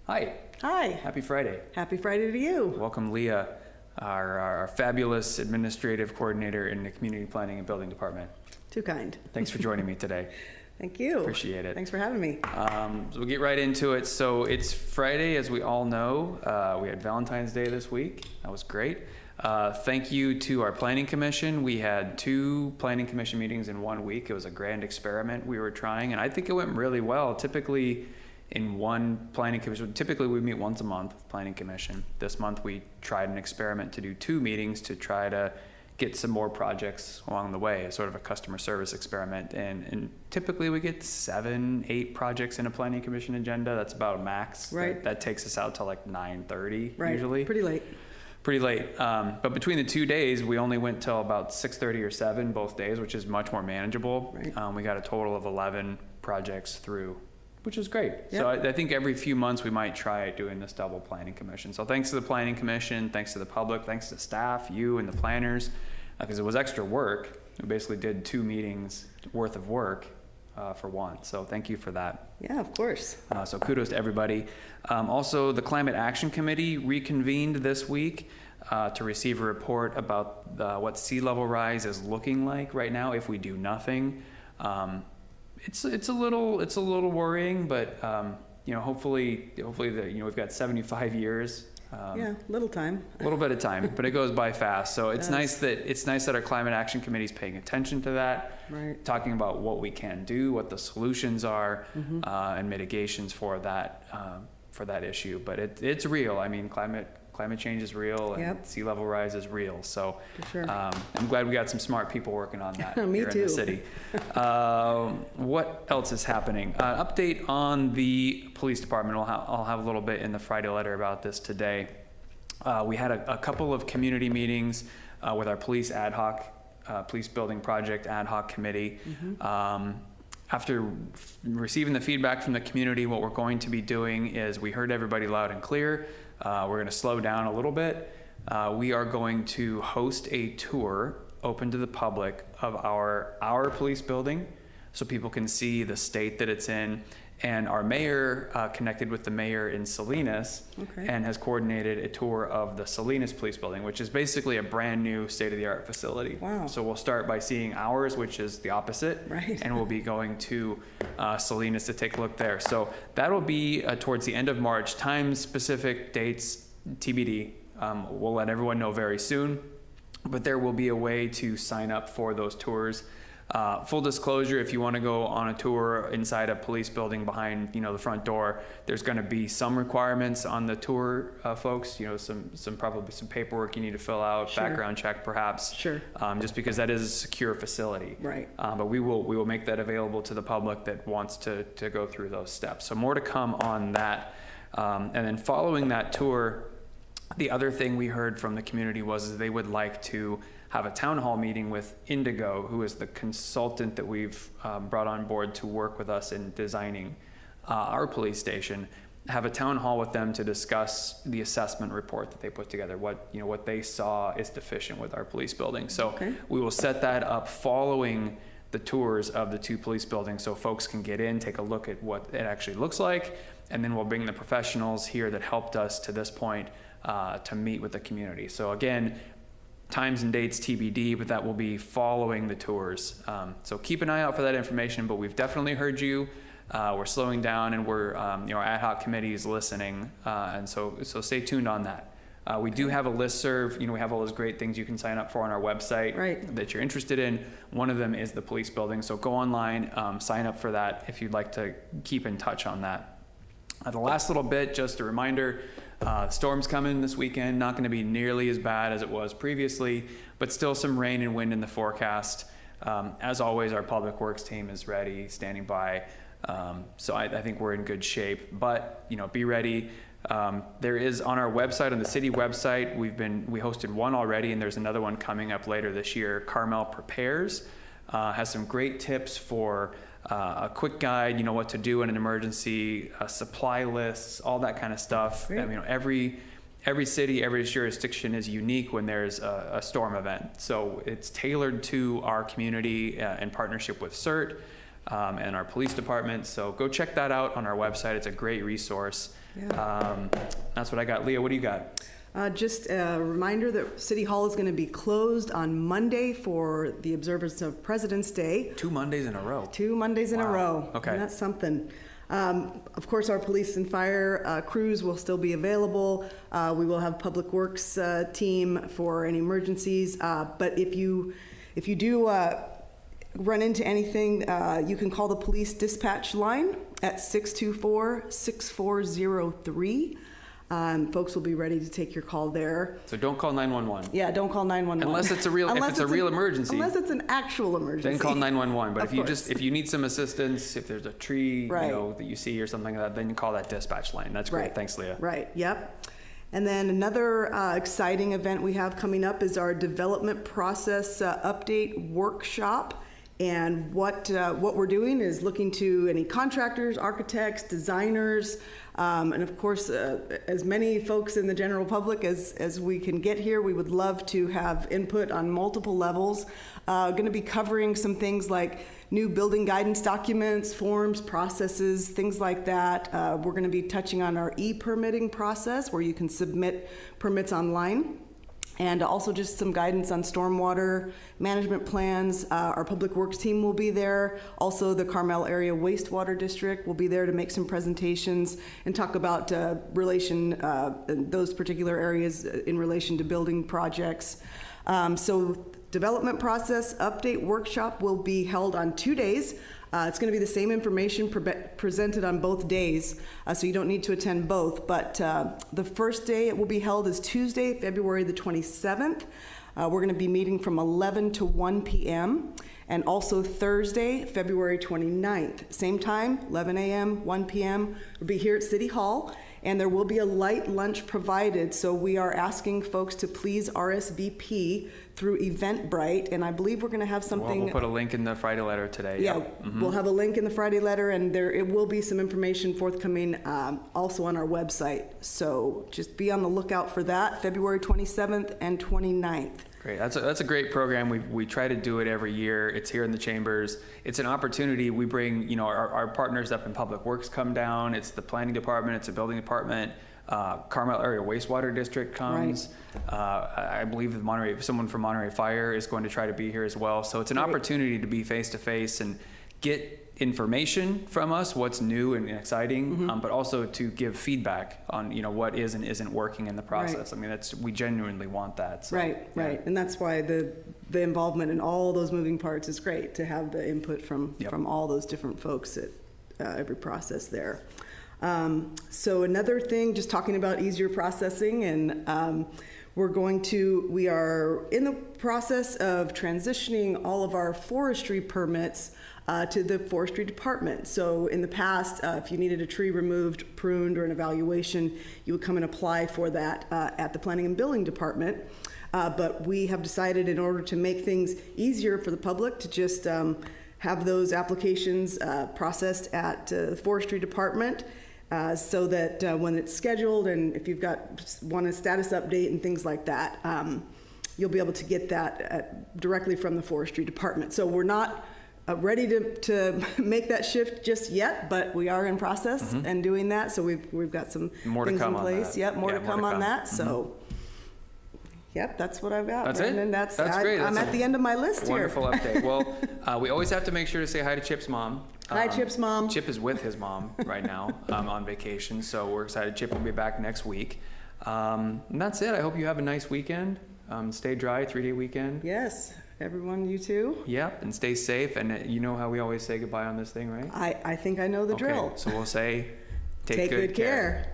Hi. Hi. Happy Friday. Happy Friday to you. Welcome, Leah, our fabulous administrative coordinator in the Community Planning and Building Department. Too kind. Thanks for joining me today. Thank you. Appreciate it. Thanks for having me. So we'll get right into it. So it's Friday, as we all know. We had Valentine's Day this week. That was great. Thank you to our Planning Commission. We had 2 Planning Commission meetings in 1 week. It was a grand experiment we were trying, and I think it went really well. Typically, in one Planning Commission, typically we meet once a month, Planning Commission. This month we tried an experiment to do 2 meetings to try to get some more projects along the way, sort of a customer service experiment. And typically we get 7-8 projects in a Planning Commission agenda. That's about a max. Right. That takes us out to like 9:30 Right. usually. Pretty late. Pretty late. But between the 2 days, we only went till about 6:30 or 7 both days, which is much more manageable. Right. We got a total of 11 projects through, which is great. Yep. So I think every few months we might try doing this double Planning Commission. So thanks to the Planning Commission, thanks to the public, thanks to staff, you and the planners, because it was extra work. We basically did 2 meetings worth of work for one. So thank you for that. Yeah, of course. So kudos to everybody. Also, the Climate Action Committee reconvened this week to receive a report about what sea level rise is looking like right now if we do nothing. It's a little worrying, but hopefully we've got 75 years. Yeah, little time. A little bit of time, but it goes by fast. So it's nice that our Climate Action Committee is paying attention to that, Right. talking about what we can do, what the solutions are, and mitigations for that issue. But it's real. I mean, climate change is real, and Yep. sea level rise is real. So For sure. I'm glad we got some smart people working on that Me here in too. the city. What else is happening? Update on the police department. I'll have a little bit in the Friday letter about this today. We had a couple of community meetings with our police building project ad hoc committee. After receiving the feedback from the community, what we're going to be doing is we heard everybody loud and clear. We're going to slow down a little bit. We are going to host a tour open to the public of our police building so people can see the state that it's in. And our mayor connected with the mayor in Salinas and has coordinated a tour of the Salinas Police Building, which is basically a brand new state-of-the-art facility. Wow. So we'll start by seeing ours, which is the opposite. Right. And we'll be going to Salinas to take a look there. So that'll be towards the end of March. Time specific dates TBD. We'll let everyone know very soon. But there will be a way to sign up for those tours. Full disclosure, if you want to go on a tour inside a police building behind, the front door, there's going to be some requirements on the tour, folks. Probably some paperwork you need to fill out, Sure. background check, perhaps. Sure. Just because that is a secure facility. Right. But we will make that available to the public that wants to go through those steps. So more to come on that. And then following that tour, the other thing we heard from the community was they would like to have a town hall meeting with Indigo, who is the consultant that we've brought on board to work with us in designing our police station. Have a town hall with them to discuss the assessment report that they put together, what they saw is deficient with our police building. So we will set that up following the tours of the 2 police buildings so folks can get in, take a look at what it actually looks like, and then we'll bring the professionals here that helped us to this point to meet with the community. So again, times and dates TBD, but that will be following the tours. So keep an eye out for that information, but we've definitely heard you. We're slowing down, and we're, our ad hoc committee is listening, and so stay tuned on that. We do have a listserv. We have all those great things you can sign up for on our website that you're interested in. One of them is the police building, so go online, sign up for that if you'd like to keep in touch on that. The last little bit, just a reminder, storm's coming this weekend, not going to be nearly as bad as it was previously, but still some rain and wind in the forecast. As always, our public works team is ready, standing by. So I think we're in good shape, but be ready. There is on our website, on the city website, we hosted one already, and there's another one coming up later this year. Carmel Prepares has some great tips for a quick guide, what to do in an emergency, supply lists, all that kind of stuff. Great. Every city, every jurisdiction is unique when there's a storm event. So it's tailored to our community in partnership with CERT. and our police department. So go check that out on our website. It's a great resource. Yeah. That's what I got. Leah, what do you got? Just a reminder that City Hall is going to be closed on Monday for the observance of President's Day. 2 Mondays in a row. 2 Mondays in a Wow. row. Okay. And that's something. Of course, our police and fire crews will still be available. We will have Public Works team for any emergencies. But if you do run into anything, you can call the police dispatch line at 624-6403. Folks will be ready to take your call there. So don't call 911. Yeah, don't call 911. Unless it's a real, if it's a real emergency. Unless it's an actual emergency. Then call 911. But Of if you course. if you need some assistance, if there's a tree, Right. that you see or something like that, then you call that dispatch line. That's great. Right. Thanks, Leah. Right, yep. And then another exciting event we have coming up is our development process update workshop. And what we're doing is looking to any contractors, architects, designers, and of course, as many folks in the general public as we can get here. We would love to have input on multiple levels. Going to be covering some things like new building guidance documents, forms, processes, things like that. We're going to be touching on our e-permitting process where you can submit permits online. And also just some guidance on stormwater management plans. Our Public Works team will be there. Also, the Carmel Area Wastewater District will be there to make some presentations and talk about those particular areas in relation to building projects. So development process update workshop will be held on 2 days. It's going to be the same information presented on both days, so you don't need to attend both. But the first day it will be held is Tuesday, February the 27th. We're going to be meeting from 11 to 1 p.m. And also Thursday, February 29th. Same time, 11 a.m., 1 p.m. We'll be here at City Hall. And there will be a light lunch provided, so we are asking folks to please RSVP through Eventbrite, and I believe we're going to have something. We'll put a link in the Friday letter today. Yeah, Yep. We'll have a link in the Friday letter, and it will be some information forthcoming also on our website. So just be on the lookout for that, February 27th and 29th. Great. That's a great program. We try to do it every year. It's here in the chambers. It's an opportunity. We bring, our partners up in Public Works come down. It's the planning department. It's the building department. Carmel Area Wastewater District comes. Right. I believe someone from Monterey Fire is going to try to be here as well. So it's an opportunity to be face to face and get information from us, what's new and exciting, but also to give feedback on what is and isn't working in the process. Right. I mean, we genuinely want that. So, Right, and that's why the involvement in all those moving parts is great, to have the input from all those different folks at every process there. So another thing, just talking about easier processing, and we are in the process of transitioning all of our forestry permits to the forestry department. So in the past, if you needed a tree removed, pruned, or an evaluation, you would come and apply for that at the planning and building department. But we have decided, in order to make things easier for the public, to just have those applications processed at the forestry department. So that when it's scheduled, and if you've want a status update and things like that, you'll be able to get that directly from the forestry department. So we're not ready to make that shift just yet, but we are in process and doing that. So we've got some more things to come in place. On that. Yep, more to come on that. So. Yep, that's what I've got. That's Brandon. it? That's great. I'm at the end of my list wonderful here. Wonderful update. Well, we always have to make sure to say hi to Chip's mom. Hi, Chip's mom. Chip is with his mom right now on vacation, so we're excited. Chip will be back next week. And that's it. I hope you have a nice weekend. Stay dry, 3-day weekend. Yes, everyone, you too. Yep, and stay safe. And you know how we always say goodbye on this thing, right? I think I know the drill. So we'll say, take good care.